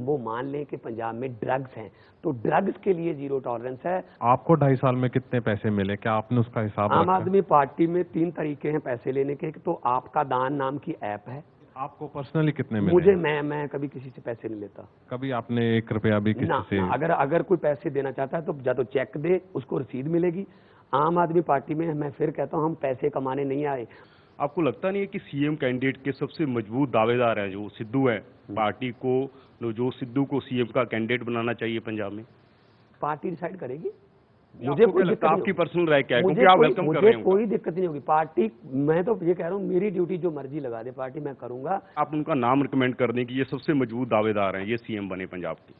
वो मान लें कि पंजाब में ड्रग्स हैं, तो ड्रग्स के लिए 0 टॉलरेंस है। आपको 2.5 साल में कितने पैसे मिले, क्या आपने उसका हिसाब आम रखा? आदमी पार्टी में 3 तरीके हैं पैसे लेने के। एक तो आपका दान नाम की ऐप है। आपको पर्सनली कितने मिले? मुझे मैं कभी किसी से पैसे नहीं लेता। कभी आपने 1 रुपया भी किसी से? अगर कोई पैसे देना चाहता है तो या तो चेक दे, उसको रसीद मिलेगी। आम आदमी पार्टी में मैं फिर कहता हूँ हम पैसे कमाने नहीं आए। आपको लगता नहीं है कि सीएम कैंडिडेट के सबसे मजबूत दावेदार हैं जो सिद्धू है, पार्टी को नवजोत सिद्धू को सीएम का कैंडिडेट बनाना चाहिए पंजाब में? पार्टी डिसाइड करेगी। मुझे कोई दिक्कत नहीं, आपकी पर्सनल राय क्या है, क्योंकि आप वेलकम कर रहे हैं? कोई दिक्कत नहीं होगी। पार्टी, मैं तो ये कह रहा हूँ मेरी ड्यूटी जो मर्जी लगा दे पार्टी, मैं करूंगा। आप उनका नाम रिकमेंड कर दें कि ये सबसे मजबूत दावेदार हैं, ये सीएम बने पंजाब की।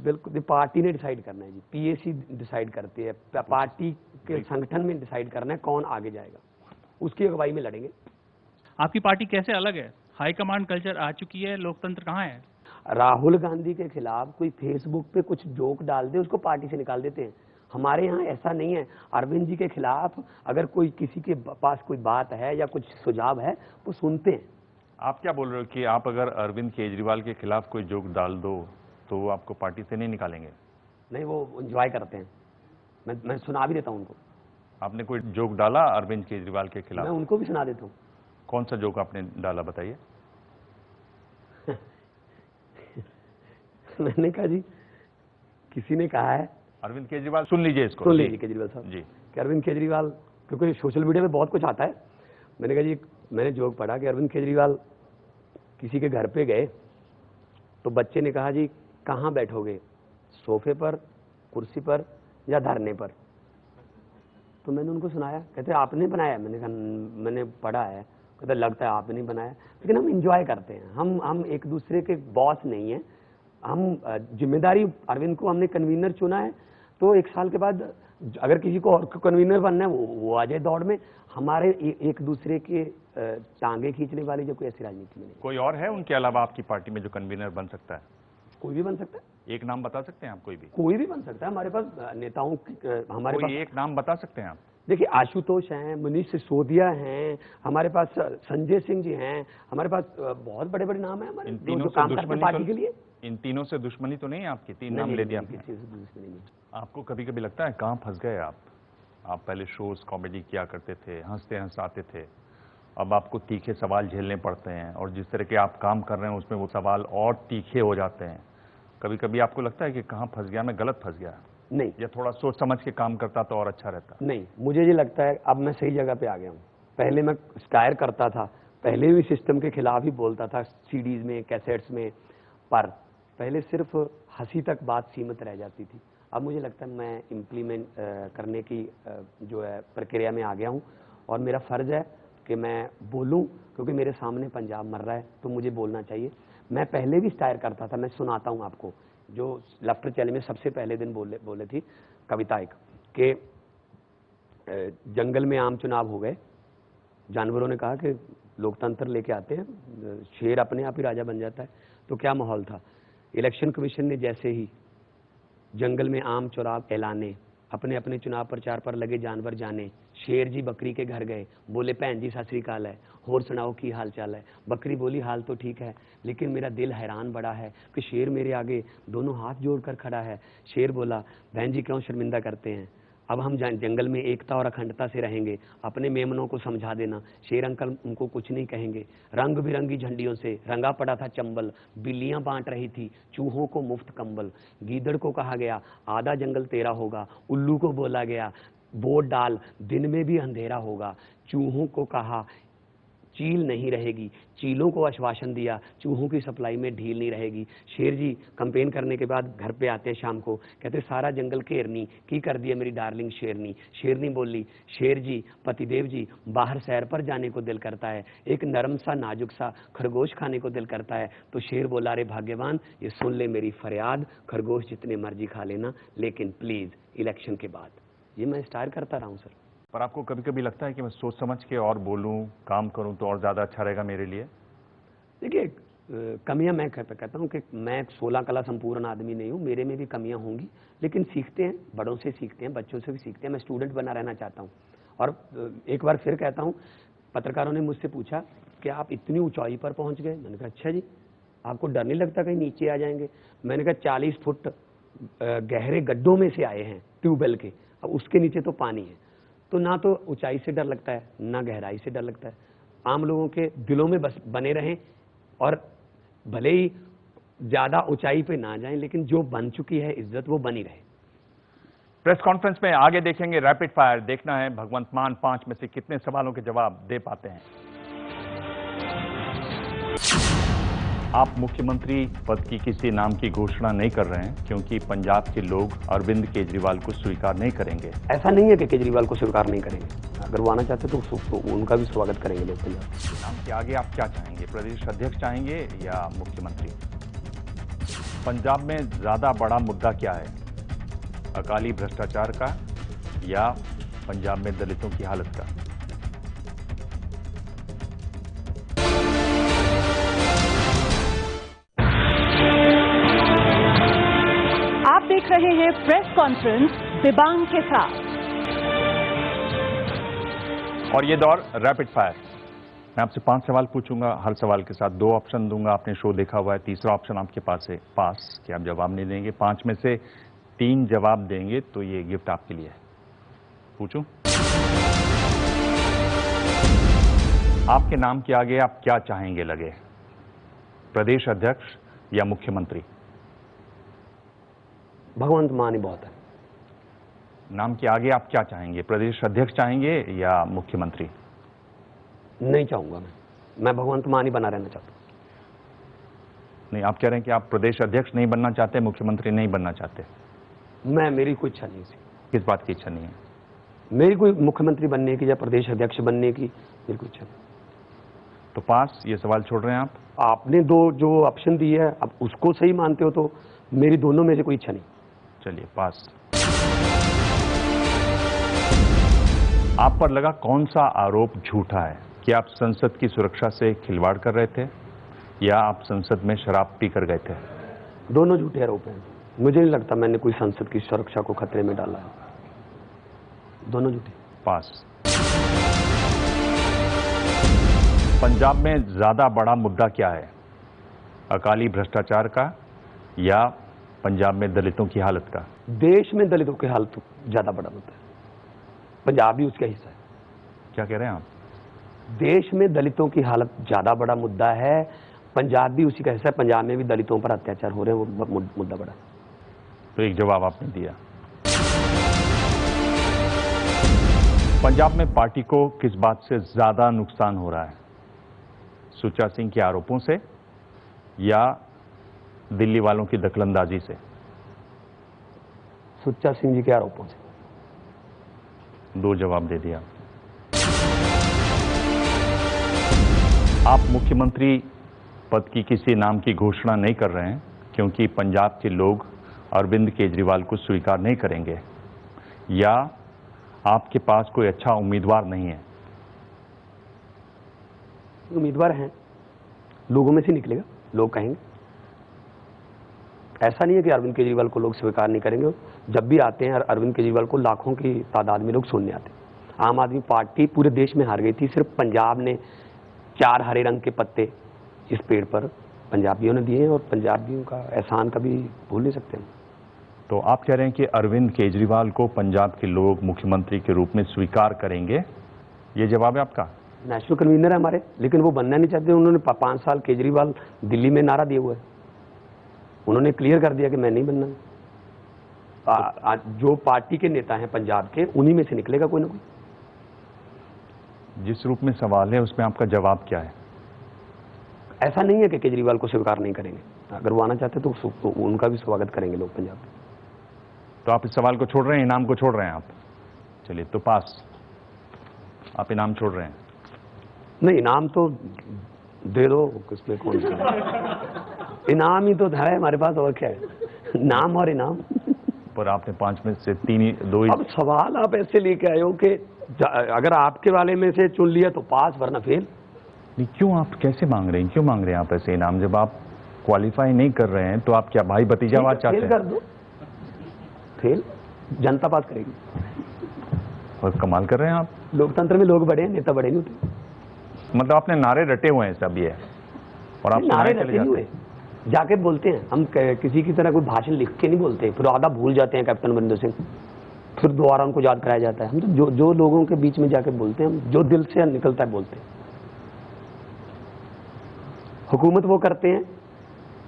बिल्कुल, पार्टी ने डिसाइड करना है जी। पीएसी डिसाइड करती है, पार्टी के संगठन में डिसाइड करना है कौन आगे जाएगा, उसकी अगुवाई में लड़ेंगे। आपकी पार्टी कैसे अलग है? हाईकमांड कल्चर आ चुकी है, लोकतंत्र कहाँ है? राहुल गांधी के खिलाफ कोई फेसबुक पे कुछ जोक डाल दे, उसको पार्टी से निकाल देते हैं। हमारे यहाँ ऐसा नहीं है। अरविंद जी के खिलाफ अगर कोई किसी के पास कोई बात है या कुछ सुझाव है वो सुनते हैं। आप क्या बोल रहे हो कि आप अगर अरविंद केजरीवाल के खिलाफ कोई जोक डाल दो तो वो आपको पार्टी से नहीं निकालेंगे? नहीं, वो एंजॉय करते हैं। मैं सुना भी देता हूँ उनको। आपने कोई जोक डाला अरविंद केजरीवाल के खिलाफ? मैं उनको भी सुना देता हूँ। कौन सा जोक आपने डाला, बताइए। मैंने कहा जी, किसी ने कहा है अरविंद केजरीवाल, सुन लीजिए इसको। सुन लीजिए केजरीवाल साहब जी, कि अरविंद केजरीवाल, क्योंकि सोशल मीडिया में बहुत कुछ आता है। मैंने कहा जी, मैंने जोक पढ़ा कि अरविंद केजरीवाल किसी के घर पे गए तो बच्चे ने कहा जी कहाँ बैठोगे, सोफे पर, कुर्सी पर या धरने पर? तो मैंने उनको सुनाया। कहते आपने बनाया? मैंने कहा मैंने पढ़ा है। कहते लगता है आपने बनाया। लेकिन हम इंजॉय करते हैं, हम एक दूसरे के बॉस नहीं हैं। हम जिम्मेदारी, अरविंद को हमने कन्वीनर चुना है तो 1 साल के बाद अगर किसी को और कन्वीनर बनना है वो आ जाए दौड़ में। हमारे एक दूसरे के टांगे खींचने वाली जो कोई ऐसी राजनीति में नहीं। कोई और है उनके अलावा आपकी पार्टी में जो कन्वीनर बन सकता है? कोई भी बन सकता है। एक नाम बता सकते हैं आप? कोई भी बन सकता है। हमारे पास नेताओं हमारे पास एक नाम बता सकते हैं आप? देखिए, आशुतोष हैं, मनीष सिसोदिया हैं, हमारे पास संजय सिंह जी हैं, हमारे पास बहुत बड़े बड़े नाम हैं हमारे जो काम करते हैं पार्टी के लिए। इन तीनों से दुश्मनी तो नहीं है आपकी? तीन नाम ले दिया आपने। आपको कभी कभी लगता है कहाँ फंस गए आप? पहले शोज कॉमेडी किया करते थे, हंसते हंसाते थे, अब आपको तीखे सवाल झेलने पड़ते हैं और जिस तरह के आप काम कर रहे हैं उसमें वो सवाल और तीखे हो जाते हैं। कभी कभी आपको लगता है कि कहाँ फंस गया, मैं गलत फंस गया? नहीं, या थोड़ा सोच समझ के काम करता तो और अच्छा रहता? नहीं, मुझे ये लगता है अब मैं सही जगह पे आ गया हूँ। पहले मैं स्टायर करता था, पहले भी सिस्टम के खिलाफ ही बोलता था सीडीज में, कैसेट्स में, पर पहले सिर्फ हंसी तक बात सीमित रह जाती थी। अब मुझे लगता है मैं इम्प्लीमेंट करने की जो है प्रक्रिया में आ गया हूँ और मेरा फ़र्ज़ है कि मैं बोलूँ, क्योंकि मेरे सामने पंजाब मर रहा है तो मुझे बोलना चाहिए। मैं पहले भी स्टायर करता था, मैं सुनाता हूँ आपको, जो लाफ्टर चैलेंज में सबसे पहले दिन बोले थी कविता एक कि जंगल में आम चुनाव हो गए, जानवरों ने कहा कि लोकतंत्र लेके आते हैं, शेर अपने आप ही राजा बन जाता है। तो क्या माहौल था? इलेक्शन कमीशन ने जैसे ही जंगल में आम चुनाव ऐलाने, अपने अपने चुनाव प्रचार पर लगे जानवर जाने, शेर जी बकरी के घर गए, बोले भैन जी सत श्री अकाल है, होर सुनाओ की हाल चाल है। बकरी बोली हाल तो ठीक है, लेकिन मेरा दिल हैरान बड़ा है कि शेर मेरे आगे दोनों हाथ जोड़कर खड़ा है। शेर बोला बहन जी क्यों शर्मिंदा करते हैं, अब हम जंगल में एकता और अखंडता से रहेंगे, अपने मेमनों को समझा देना। शेर अंकल उनको कुछ नहीं कहेंगे। रंग बिरंगी झंडियों से रंगा पड़ा था चंबल, बिल्लियां बांट रही थी चूहों को मुफ्त कंबल। गीदड़ को कहा गया आधा जंगल तेरा होगा, उल्लू को बोला गया वोट डाल दिन में भी अंधेरा होगा। चूहों को कहा चील नहीं रहेगी, चीलों को आश्वासन दिया चूहों की सप्लाई में ढील नहीं रहेगी। शेर जी कैंपेन करने के बाद घर पे आते हैं शाम को, कहते सारा जंगल घेरनी की कर दिया मेरी डार्लिंग शेरनी। शेरनी बोली शेर जी पतिदेव जी बाहर सैर पर जाने को दिल करता है, एक नरम सा नाजुक सा खरगोश खाने को दिल करता है। तो शेर बोला रे भाग्यवान ये सुन ले मेरी फरियाद, खरगोश जितने मर्जी खा लेना लेकिन प्लीज इलेक्शन के बाद। ये मैं स्टार करता रहा हूँ सर। पर आपको कभी कभी लगता है कि मैं सोच समझ के और बोलूं, काम करूं तो और ज़्यादा अच्छा रहेगा मेरे लिए? देखिए, कमियां मैं कहता हूं कि मैं 16 कला संपूर्ण आदमी नहीं हूं, मेरे में भी कमियां होंगी, लेकिन सीखते हैं, बड़ों से सीखते हैं, बच्चों से भी सीखते हैं। मैं स्टूडेंट बना रहना चाहता हूं। और एक बार फिर कहता हूं, पत्रकारों ने मुझसे पूछा कि आप इतनी ऊंचाई पर पहुंच गए। मैंने कहा अच्छा जी, आपको डर नहीं लगता कहीं नीचे आ जाएंगे? मैंने कहा 40 फुट गहरे गड्ढों में से आए हैं ट्यूबवेल के, अब उसके नीचे तो पानी है। तो ना तो ऊंचाई से डर लगता है ना गहराई से डर लगता है। आम लोगों के दिलों में बस बने रहें और भले ही ज्यादा ऊंचाई पे ना जाएं, लेकिन जो बन चुकी है इज्जत वो बनी रहे। प्रेस कॉन्फ्रेंस में आगे देखेंगे रैपिड फायर। देखना है भगवंत मान 5 में से कितने सवालों के जवाब दे पाते हैं। आप मुख्यमंत्री पद की किसी नाम की घोषणा नहीं कर रहे हैं क्योंकि पंजाब के लोग अरविंद केजरीवाल को स्वीकार नहीं करेंगे। ऐसा नहीं है कि केजरीवाल को स्वीकार नहीं करेंगे, अगर वो आना चाहते तो उनका भी स्वागत करेंगे लोग पंजाब। नाम के आगे आप क्या चाहेंगे, प्रदेश अध्यक्ष चाहेंगे या मुख्यमंत्री? पंजाब में ज्यादा बड़ा मुद्दा क्या है, अकाली भ्रष्टाचार का या पंजाब में दलितों की हालत का? देख रहे हैं प्रेस कॉन्फ्रेंस दिबांग के साथ। और ये दौर रैपिड फायर। मैं आपसे 5 सवाल पूछूंगा, हर सवाल के साथ 2 ऑप्शन दूंगा। आपने शो देखा हुआ है, तीसरा ऑप्शन आपके पास है पास, कि आप जवाब नहीं देंगे। 5 में से 3 जवाब देंगे तो ये गिफ्ट आपके लिए है। पूछूं? आपके नाम के आगे आप क्या चाहेंगे लगे, प्रदेश अध्यक्ष या मुख्यमंत्री? भगवंत मान ही बहुत है। नाम के आगे आप क्या चाहेंगे, प्रदेश अध्यक्ष चाहेंगे या मुख्यमंत्री? नहीं चाहूंगा मैं भगवंत मान ही बना रहना चाहता हूं। नहीं, आप कह रहे हैं कि आप प्रदेश अध्यक्ष नहीं बनना चाहते, मुख्यमंत्री नहीं बनना चाहते? मेरी कोई इच्छा नहीं है। किस बात की इच्छा नहीं है? मेरी कोई मुख्यमंत्री बनने की या प्रदेश अध्यक्ष बनने की मेरी कोई इच्छा नहीं। तो पास, ये सवाल छोड़ रहे हैं आप? आपने 2 जो ऑप्शन दिए है, अब उसको सही मानते हो तो मेरी दोनों में से कोई इच्छा नहीं। चलिए पास। आप पर लगा कौन सा आरोप झूठा है? कि आप संसद की सुरक्षा से खिलवाड़ कर रहे थे या आप संसद में शराब पीकर गए थे? दोनों झूठे आरोप हैं। मुझे नहीं लगता मैंने कोई संसद की सुरक्षा को खतरे में डाला है। दोनों झूठे। पास। पंजाब में ज्यादा बड़ा मुद्दा क्या है? अकाली भ्रष्टाचार का या पंजाब में दलितों की हालत का? देश में दलितों की हालत ज्यादा बड़ा मुद्दा है, पंजाब भी उसका हिस्सा है। क्या कह रहे हैं आप? देश में दलितों की हालत ज्यादा बड़ा मुद्दा है, पंजाब भी उसी का हिस्सा है। पंजाब में भी दलितों पर अत्याचार हो रहे हैं, वो मुद्दा बड़ा है। तो एक जवाब आपने दिया। पंजाब में पार्टी को किस बात से ज्यादा नुकसान हो रहा है? सुच्चा सिंह के आरोपों से या दिल्ली वालों की दखलंदाजी से? सुच्चा सिंह जी के आरोपों से। दो जवाब दे दिया। आप मुख्यमंत्री पद की किसी नाम की घोषणा नहीं कर रहे हैं क्योंकि पंजाब के लोग अरविंद केजरीवाल को स्वीकार नहीं करेंगे या आपके पास कोई अच्छा उम्मीदवार नहीं है? उम्मीदवार हैं, लोगों में से निकलेगा, लोग कहेंगे। ऐसा नहीं है कि अरविंद केजरीवाल को लोग स्वीकार नहीं करेंगे। जब भी आते हैं अरविंद केजरीवाल को लाखों की तादाद में लोग सुनने आते हैं। आम आदमी पार्टी पूरे देश में हार गई थी, सिर्फ पंजाब ने 4 हरे रंग के पत्ते इस पेड़ पर पंजाबियों ने दिए हैं और पंजाबियों का एहसान कभी भूल नहीं सकते। तो आप कह रहे हैं कि अरविंद केजरीवाल को पंजाब के लोग मुख्यमंत्री के रूप में स्वीकार करेंगे, ये जवाब है आपका? नेशनल कन्वीनर है हमारे, लेकिन वो बनना नहीं चाहते। उन्होंने 5 साल केजरीवाल दिल्ली में नारा दिया हुआ है, उन्होंने क्लियर कर दिया कि मैं नहीं बनना। जो पार्टी के नेता हैं पंजाब के, उन्हीं में से निकलेगा कोई ना कोई। जिस रूप में सवाल है उसमें आपका जवाब क्या है? ऐसा नहीं है कि केजरीवाल को स्वीकार नहीं करेंगे, अगर वो आना चाहते तो उनका भी स्वागत करेंगे लोग पंजाब में। तो आप इस सवाल को छोड़ रहे हैं, इनाम को छोड़ रहे हैं आप? चलिए, तो पास। आप इनाम छोड़ रहे हैं? नहीं, इनाम तो दे दो, किसमें कौन सा इनाम ही तो है हमारे पास, और क्या है? नाम और इनाम। पर आपने 5 में से 2 ही। अब सवाल आप ऐसे लेके आए हो कि अगर आपके वाले में से चुन लिया तो पास, वरना फेल। नहीं, क्यों आप कैसे मांग रहे हैं? क्यों मांग रहे हैं आप ऐसे इनाम? जब आप क्वालिफाई नहीं कर रहे हैं तो आप क्या भाई भतीजावाद चाहते हैं? फेल कर दो, फेल, जनता पास करेगी। और कमाल कर रहे हैं आप। लोकतंत्र में लोग बड़े हैं, नेता बड़े नहीं होते। मतलब आपने नारे रटे हुए हैं सब ये, और आप नारे रटे नहीं हुए, जाके बोलते हैं। हम किसी की तरह कोई भाषण लिख के नहीं बोलते, फिर आधा भूल जाते हैं कैप्टन अमरिंदर सिंह, फिर दोबारा उनको याद कराया जाता है। हम तो जो लोगों के बीच में जाके बोलते हैं, हम जो दिल से निकलता है बोलते हैं। हुकूमत वो करते हैं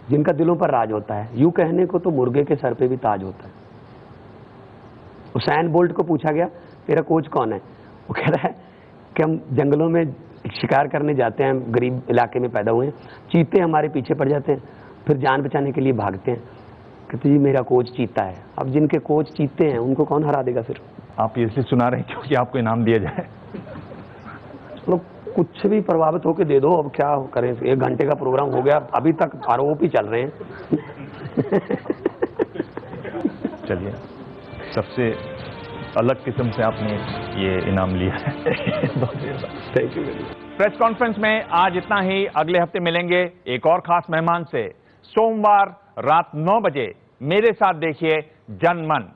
जिनका दिलों पर राज होता है। यूं कहने को तो मुर्गे के सर पे भी ताज होता है। हुसैन बोल्ट को पूछा गया तेरा कोच कौन है? वो कह रहा है कि हम जंगलों में शिकार करने जाते हैं, गरीब इलाके में पैदा हुए हैं, चीते हमारे पीछे पड़ जाते हैं, फिर जान बचाने के लिए भागते हैं। कहते जी मेरा कोच चीता है। अब जिनके कोच चीते हैं उनको कौन हरा देगा फिर? आप इसलिए सुना रहे हैं क्योंकि आपको इनाम दिया जाए? चलो कुछ भी प्रभावित होकर दे दो, अब क्या करें। 1 घंटे का प्रोग्राम हो गया, अभी तक आरोप ही चल रहे हैं। चलिए, सबसे अलग किस्म से आपने ये इनाम लिया है। Thank you. प्रेस कॉन्फ्रेंस में आज इतना ही। अगले हफ्ते मिलेंगे एक और खास मेहमान से। सोमवार रात 9 बजे मेरे साथ देखिए जनमन।